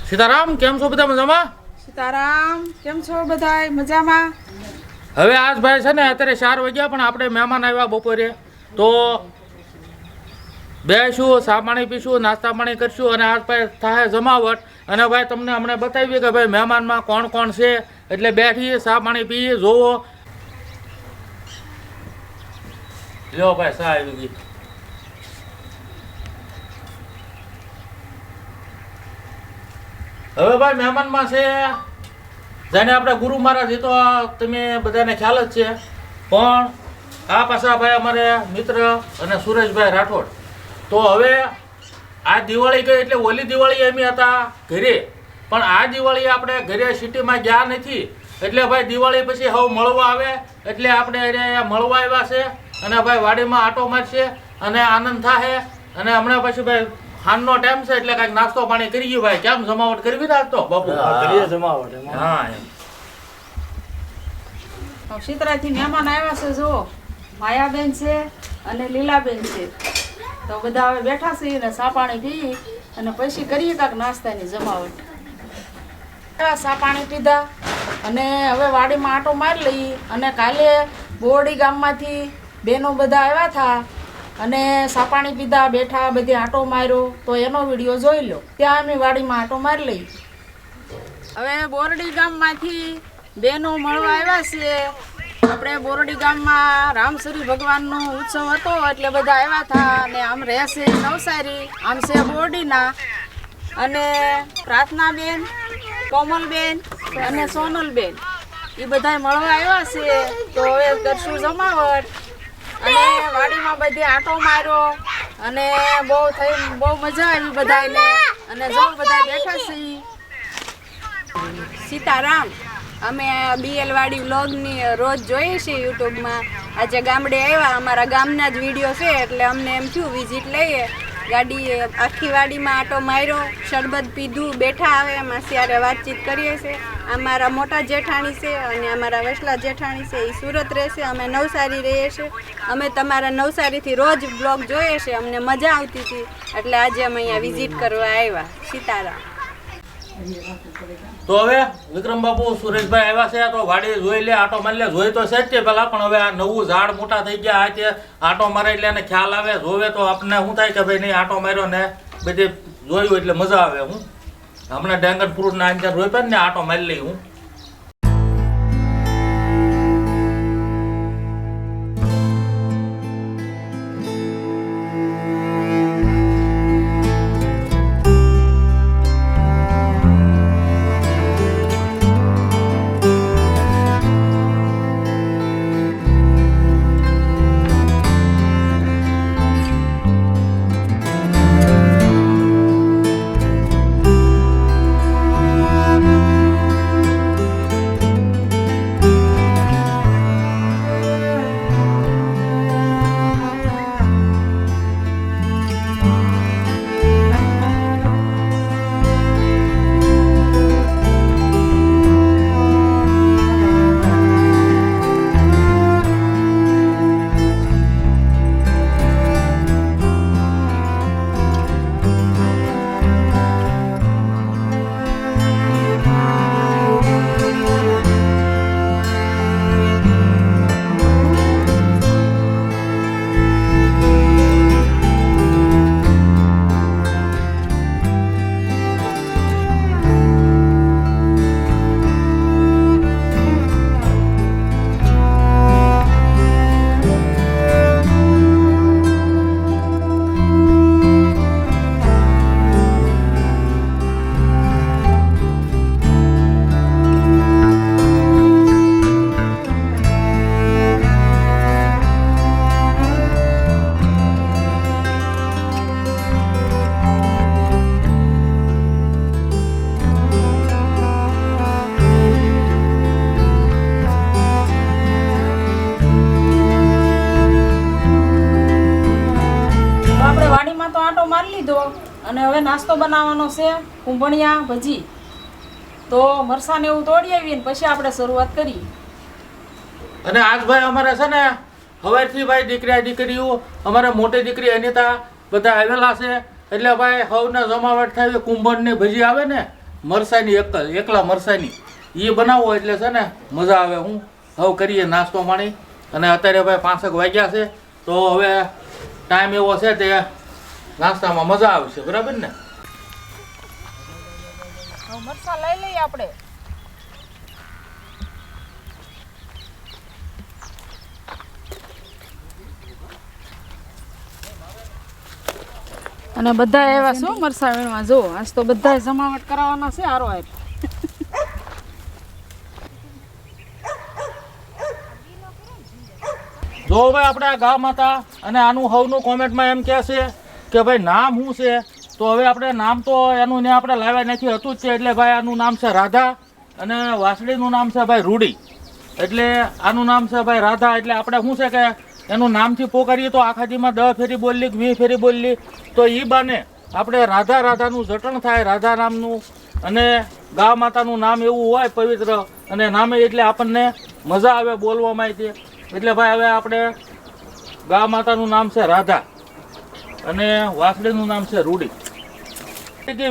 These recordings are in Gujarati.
સીતારામ, કેમ છો બધા મજામાં? સીતારામ, કેમ છો બધાય મજામાં? હવે આજ ભાઈ છે ને અત્યારે 4 વાગ્યા પણ આપણે મહેમાન આવ્યા બપોરે તો બેસું, ચા પાણી પીશું, નાસ્તા પાણી કરશું અને આજ ભાઈ થાય જમાવટ. અને ભાઈ તમને હમણાં બતાવીએ કે ભાઈ મહેમાનમાં કોણ કોણ છે, એટલે બેઠીએ, ચા પાણી પીએ, જોવો. લ્યો ભાઈ, ચા આવી ગઈ. હવે ભાઈ મહેમાનમાં છે જેને આપણે ગુરુ મહારાજ, એ તો તમે બધાને ખ્યાલ જ છે, પણ આ પાછા ભાઈ અમારે મિત્ર અને સુરેશભાઈ રાઠોડ. તો હવે આ દિવાળી ગઈ એટલે ઓલી દિવાળી એમ હતા ઘરે, પણ આ દિવાળી આપણે ઘરે સિટીમાં ગયા નથી, એટલે ભાઈ દિવાળી પછી હવે મળવા આવે એટલે આપણે અહીંયા મળવા આવ્યા છે અને ભાઈ વાડીમાં આટો મારશે અને આનંદ થાય. અને હમણાં પછી ભાઈ ખાનનો ટાઈમ છે એટલે કાંઈક નાસ્તો પાણી કરી ગયું. ભાઈ કેમ જમાવટ કરવી નાખતો બાપુ? કરીએ જમાવટ. હા એમ. શીતળાથી મહેમાન આવ્યા છે, જો માયાબેન છે અને લીલાબેન છે. તો બધા હવે બેઠા છીએ ને ચા પાણી પી અને પછી કરીએ કાંઈક નાસ્તાની જમાવટ. ચા પાણી પીધા અને હવે વાડીમાં આટો મારી લઈએ. અને કાલે બોરડી ગામમાંથી બહેનો બધા આવ્યા હતા અને ચા પાણી પીધા, બેઠા, બધી આટો માર્યો, તો એનો વિડીયો જોઈ લો. ત્યાં અમે વાડીમાં આટો મારી લઈએ. હવે બોરડી ગામમાંથી બહેનો મળવા આવ્યા છીએ. આપણે બોરડી ગામમાં રામસરી ભગવાનનો ઉત્સવ હતો એટલે બધા આવ્યા હતા. અને આમ રહેશે નવસારી, આમ છે બોરડીના. અને પ્રાર્થનાબેન, કોમલબેન અને સોનલબેન એ બધા મળવા આવ્યા છે. તો હવે કરશું જમાવટ. અને વાડીમાં બધી આટો માર્યો અને બહુ મજા આવી બધાને. અને જો બધા બેઠા છીએ. સીતારામ, અમે BL વાડી વ્લોગની રોજ જોઈએ છીએ યુટ્યુબમાં. આજે ગામડે આવ્યા, અમારા ગામના જ વિડીયો છે એટલે અમને એમ થયું વિઝિટ લઈએ. ગાડી આખી વાડીમાં આટો માર્યો, શરબત પીધું, બેઠા આવે એમાં ત્યારે વાતચીત કરીએ છીએ. અમારા મોટા જેઠાણી છે અને અમારા વસલા જેઠાણી છે, એ સુરત રહે છે, અમે નવસારી રહીએ છીએ. અમે તમારા નવસારીથી રોજ બ્લોગ જોઈએ છીએ, અમને મજા આવતી હતી એટલે આજે અમે અહીંયા વિઝિટ કરવા આવ્યા. સીતારામ. તો હવે વિક્રમ બાપુ, સુરેશભાઈ આવ્યા છે તો વાડી જોઈ લે, આટો મારી લે. જોઈ તો છે જ પેલા, પણ હવે આ નવું ઝાડ મોટા થઈ ગયા, આ તે આટો મારે એટલે એને ખ્યાલ આવે. જોવે તો આપણને શું થાય કે ભાઈ નહીં આટો માર્યો ને બધી જોયું એટલે મજા આવે. હું હમણાં ડેંગર ફ્રૂટ ના અંદર રોપ્યા ને આટો મારી લઈ હું. અને હવે નાસ્તો બનાવવાનો છે, કુંભણિયા ભજી. તો મરસાને એવું તોડી આવીએ ને પછી આપણે શરૂઆત કરીએ. અને આજ ભાઈ અમારે છે ને હવેથી ભાઈ દીકરીઓ અમારે મોટી દીકરી અનિતા બધા આવેલા છે એટલે ભાઈ હવને જમાવટ થાય. કુંભણની ભજી આવે ને મરસાની એકલા મરસાની એ બનાવો એટલે છે ને મજા આવે. હું હવે કરીએ નાસ્તો પાણી અને અત્યારે ભાઈ 5 વાગ્યા છે તો હવે ટાઈમ એવો છે તે નાસ્તામાં મજા આવશે. બરાબર ને? મરચાં લઈ લઈએ આપણે. અને બધા એવા શું મરસા વીણવા જો આજ તો બધા જમાવટ કરાવવાના છે હારો હાર. જો ભાઈ આપણે આ ગામ હતા અને આનું હવનું કોમેન્ટમાં એમ કહે છે કે ભાઈ નામ શું છે, તો હવે આપણે નામ તો એનું ને આપણે લાવ્યા નથી હતું જ છે. એટલે ભાઈ આનું નામ છે રાધા અને વાસળીનું નામ છે ભાઈ રૂડી. એટલે આનું નામ છે ભાઈ રાધા. એટલે આપણે શું છે કે એનું નામથી પોકારીએ તો આખાજીમાં 10 ફેરી બોલી 20 ફેરી બોલી તો એ બાને આપણે રાધાનું જટણ થાય રાધા નામનું. અને ગા માતાનું નામ એવું હોય પવિત્ર અને નામે એટલે આપણને મજા આવે બોલવામાં. એટલે ભાઈ હવે આપણે ગા માતાનું નામ છે રાધા અને વાસળીનું નામ છે રૂડી.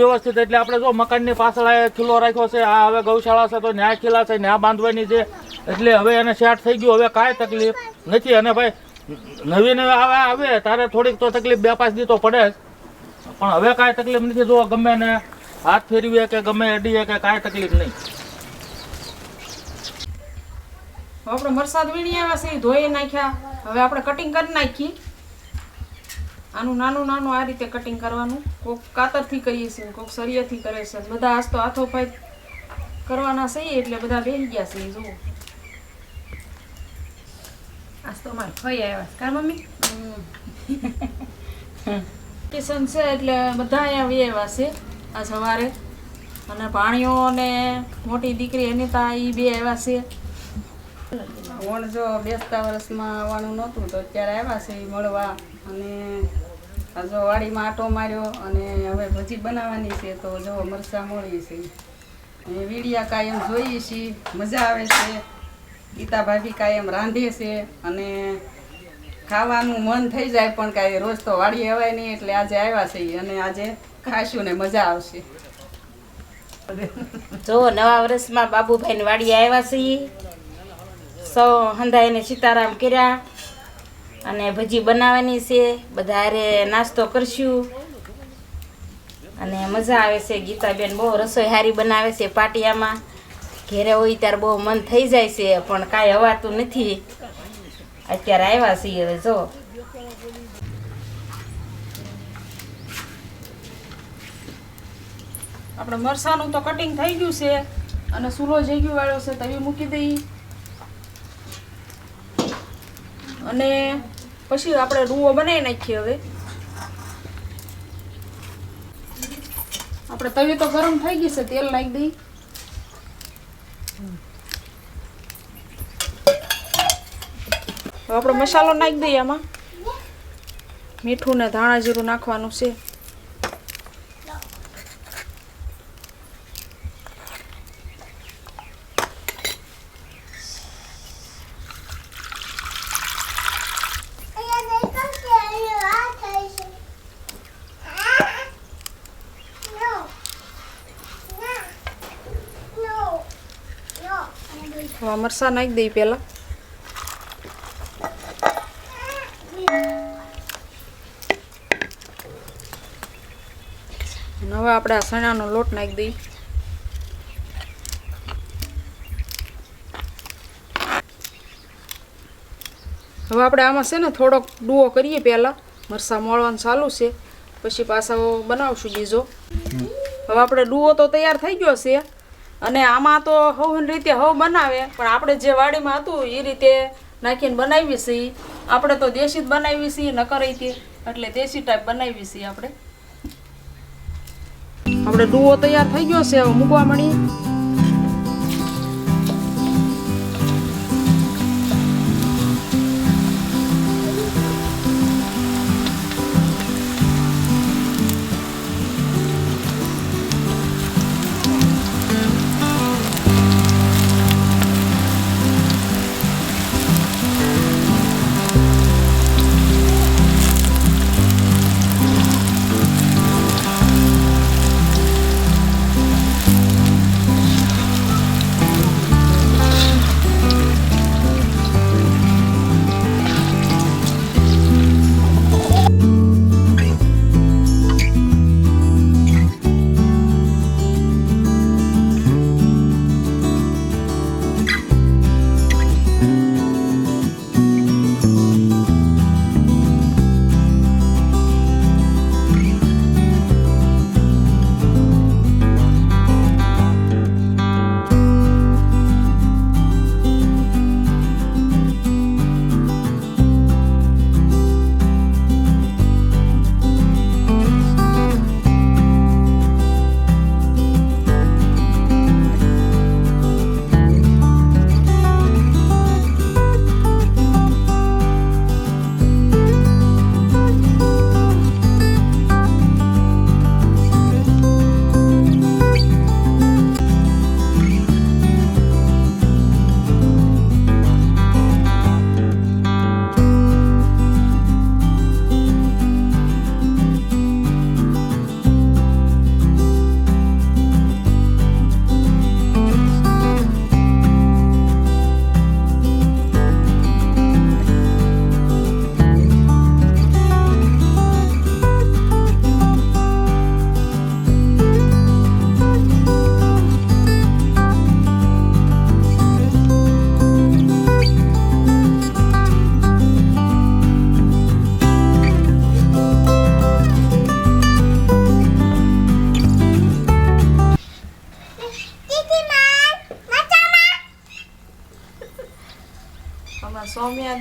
વ્યવસ્થિત એટલે આપણે જો મકાનની પાછળ ખીલો રાખ્યો છે. આ હવે ગૌશાળા છે તો ન્યા ખીલા છે, ન્યા બાંધવાની છે. એટલે હવે એને સેટ થઈ ગયું, હવે કાંઈ તકલીફ નથી. અને ભાઈ નવી આવે તારે થોડીક તો તકલીફ 2-5 દી તો પડે જ, પણ હવે કાંઈ તકલીફ નથી. જો ગમે ને હાથ ફેરવીએ કે ગમે અડીએ કે કાંઈ તકલીફ નહીં. આપણે મરસાદ વીણી આવ્યા છે, ધોઈ નાખ્યા. હવે આપણે કટિંગ કરી નાખી. આનું નાનું આ રીતે કટિંગ કરવાનું. કોક કાતરથી કરીએ છીએ, કોક સરિયાથી કરે છે. બધા આજ તો હાથો પાઈ કરવાના છે એટલે બધા બેસી ગયા છે. જુઓ આજ તો મારે ખાઈ આવ્યા કા મમ્મી? કિશન છે એટલે બધા અહીંયા આવ્યા છે આ સવારે. અને ભાણીઓ અને મોટી દીકરી અનિતા એ બે આવ્યા છે. વણ જો બેસતા વર્ષમાં આવવાનું નહોતું તો અત્યારે આવ્યા છે મળવા. અને આ જો વાડીમાં આટો માર્યો અને હવે ભજી બનાવવાની છે તો જો મરચાં મોળી છે. અને વીડિયા કાયમ જોઈએ છીએ, મજા આવે છે. ગીતા ભાભી કાયમ રાંધે છે અને ખાવાનું મન થઈ જાય પણ કાંઈ રોજ તો વાડી અવાય નહીં. એટલે આજે આવ્યા છે અને આજે ખાશું ને મજા આવશે. જો નવા વર્ષમાં બાબુભાઈની વાડીએ આવ્યા છીએ. સૌ હંધાઈને સીતારામ કર્યા અને ભજી બનાવવાની છે. બધા હારે નાસ્તો કરશું અને મજા આવે છે. ગીતાબેન બહુ રસોઈ સારી બનાવે છે. પાટિયામાં ઘેરે હોય ત્યારે બહુ મન થઈ જાય છે પણ કાંઈ હવાતું નથી. અત્યારે આવ્યા છીએ. હવે જો આપણે મરસાનું તો કટિંગ થઈ ગયું છે અને સૂલો જગ્યો વાળો છે તવી મૂકી દઈ. અને પછી આપણે રૂવો બનાવી નાખીએ. હવે આપણે તવી તો ગરમ થઈ ગઈ છે, તેલ નાખી દઈ. હવે આપણે મસાલો નાખી દઈએ. આમાં મીઠું ને ધાણા જીરું નાખવાનું છે. મરચાં નાખી દઈ પહેલા. હવે આપણે આ ચણાનો લોટ નાખી દઈ. હવે આપણે આમાં છે ને થોડોક ડુઓ કરીએ. પહેલા મરચાં મોળવાનું ચાલુ છે, પછી પાછા બનાવશું બીજો. હવે આપણે ડુઓ તો તૈયાર થઈ ગયો છે અને આમાં તો હવની રીતે હવ બનાવે પણ આપણે જે વાડીમાં હતું એ રીતે નાખીને બનાવી છીએ. આપણે તો દેશી જ બનાવી છીએ, નકર રીતે એટલે દેશી ટાઈપ બનાવી છીએ આપણે. ડુઓ તૈયાર થઈ ગયો છે. હવે મૂકવા મળીએ.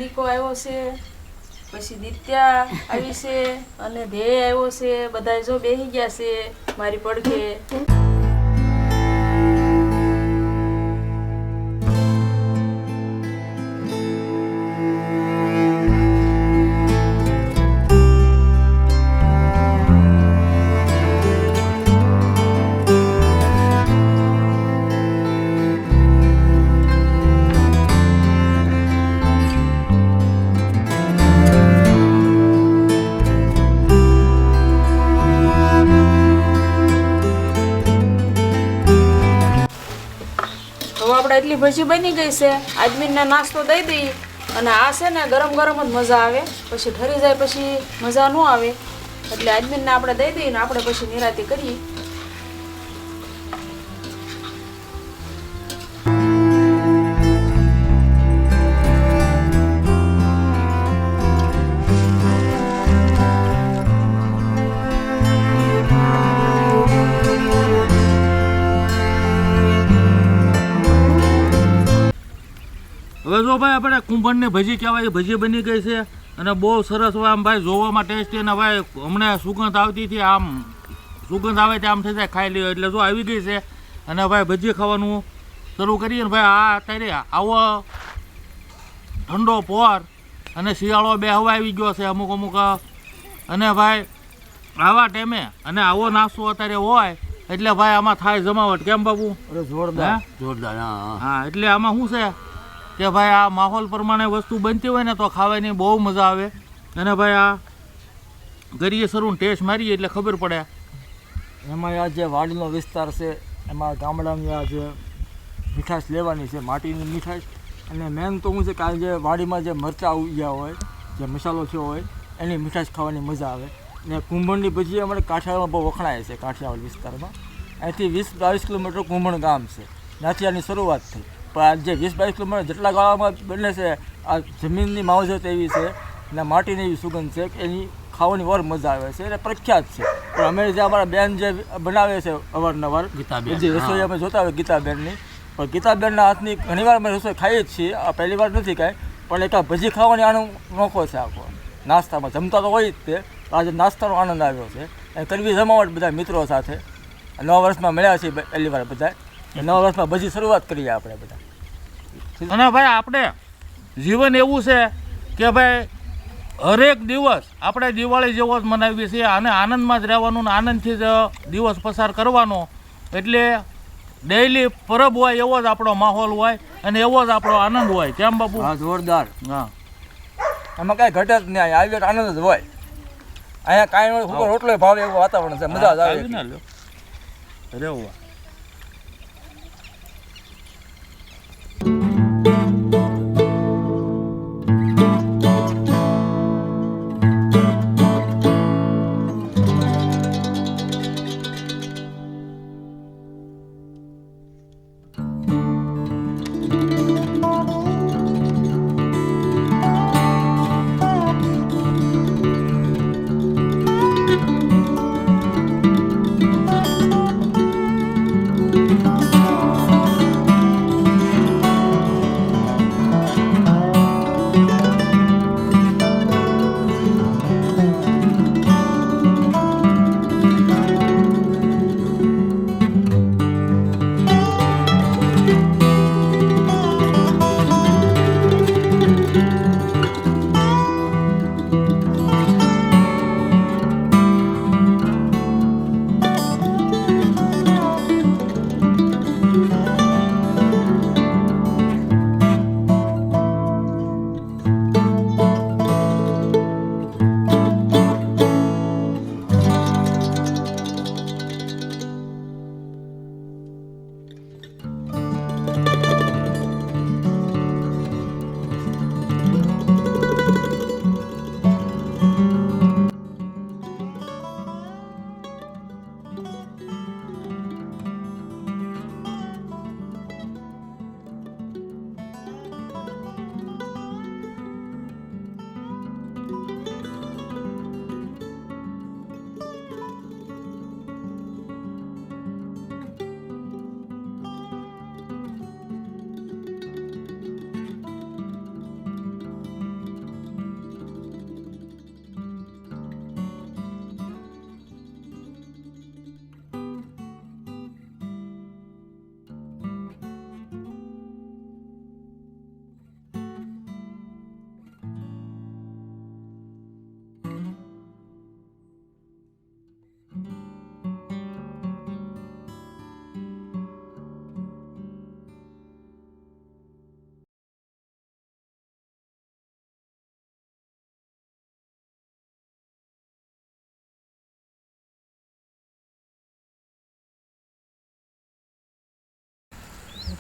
દીકો આવ્યો છે, પછી દિત્યા આવી છે અને ધ્યેય આવ્યો છે. બધા જો બેસી ગયા છે મારી પડખે. હવે આપણે એટલી ભજી બની ગઈ છે. આદમીને નાસ્તો દઈ દઈએ અને આ છે ને ગરમ ગરમ જ મજા આવે, પછી ઠરી જાય પછી મજા ન આવે. એટલે આદમીને આપણે દઈ દઈએ ને આપણે પછી નિરાંતે કરીએ. હવે જો ભાઈ આપણે કુંભણની ભજી કહેવાય એ ભજી બની ગઈ છે અને બહુ સરસ હોય આમ ભાઈ જોવામાં ટેસ્ટી. અને ભાઈ હમણાં સુગંધ આવતી હતી, આમ સુગંધ આવે તે આમ થઈ જાય ખાઈ લ્યો. એટલે જો આવી ગઈ છે અને ભાઈ ભજી ખાવાનું શરૂ કરીએ ને ભાઈ. આ અત્યારે આવો ઠંડો પોર અને શિયાળો બે હવા આવી ગયો છે અમુક અમુક. અને ભાઈ આવા ટાઈમે અને આવો નાસ્તો અત્યારે હોય એટલે ભાઈ આમાં થાય જમાવટ. કેમ બાબુ? જોરદાર જોરદાર. હા, એટલે આમાં શું છે કે ભાઈ આ માહોલ પ્રમાણે વસ્તુ બનતી હોય ને તો ખાવાની બહુ મજા આવે. અને ભાઈ આ કરીએ શરૂ ટેસ્ટ મારીએ એટલે ખબર પડે. એમાં આ જે વાડીનો વિસ્તાર છે એમાં ગામડાની આ જે મીઠાશ લેવાની છે, માટીની મીઠાશ. અને મેન તો શું છે કે આ જે વાડીમાં જે મરચાં ઉગ્યા હોય, જે મસાલો થયો હોય એની મીઠાશ ખાવાની મજા આવે. ને કુંભણની ભજી અમારે કાઠિયાવાડમાં બહુ વખણાય છે. કાઠિયાવાડ વિસ્તારમાં અહીંથી 20-22 કિલોમીટર કુંભણ ગામ છે, ત્યાંથી આની શરૂઆત થઈ. પણ આ જે 20-22 કિલોમીટર જેટલા ગાળામાં બને છે આ જમીનની માવજત એવી છે ને માટીની એવી સુગંધ છે કે એની ખાવાની વાર મજા આવે છે અને પ્રખ્યાત છે. પણ અમે જે અમારા બેન જે બનાવે છે અવારનવાર જે રસોઈ અમે જોતા હોય ગીતાબેનની, પણ ગીતાબેનના હાથની ઘણીવાર અમે રસોઈ ખાઈએ જ છીએ. આ પહેલી વાર નથી કાંઈ, પણ એક આ ભજી ખાવાની આનો નોખો છે. આખો નાસ્તામાં જમતા તો હોય જ તે, આજે નાસ્તાનો આનંદ આવ્યો છે. અને કરવી જમાવટ બધા મિત્રો સાથે નવા વર્ષમાં મળ્યા છીએ પહેલી વાર બધા. નવા વર્ષમાં ભજી શરૂઆત કરીએ આપણે બધા. અને ભાઈ આપણે જીવન એવું છે કે ભાઈ હરેક દિવસ આપણે દિવાળી જેવો જ મનાવીએ છીએ અને આનંદમાં જ રહેવાનું ને આનંદથી જ દિવસ પસાર કરવાનો. એટલે ડેઈલી પરબ હોય એવો જ આપણો માહોલ હોય અને એવો જ આપણો આનંદ હોય. કેમ બાપુ? હા, જોરદાર. હા, એમાં કાંઈ ઘટે જ નહીં. આવી આનંદ જ હોય. અહીંયા કાંઈ રોટલો ભાવે એવું વાતાવરણ છે, મજા જ આવે. રેવું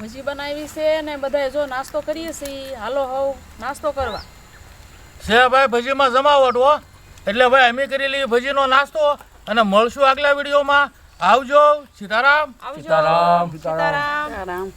ભજી બનાવી છે ને બધાય જો નાસ્તો કરીએ છીએ. હાલો હવ નાસ્તો કરવા. છે ભાઈ ભજીમાં જમાવટ હો. એટલે ભાઈ અમે કરેલી ભજીનો નાસ્તો અને મળશું આગલા વિડીયોમાં. આવજો. સીતારામ. આવજો. સીતારામ. સીતારામ. સીતારામ.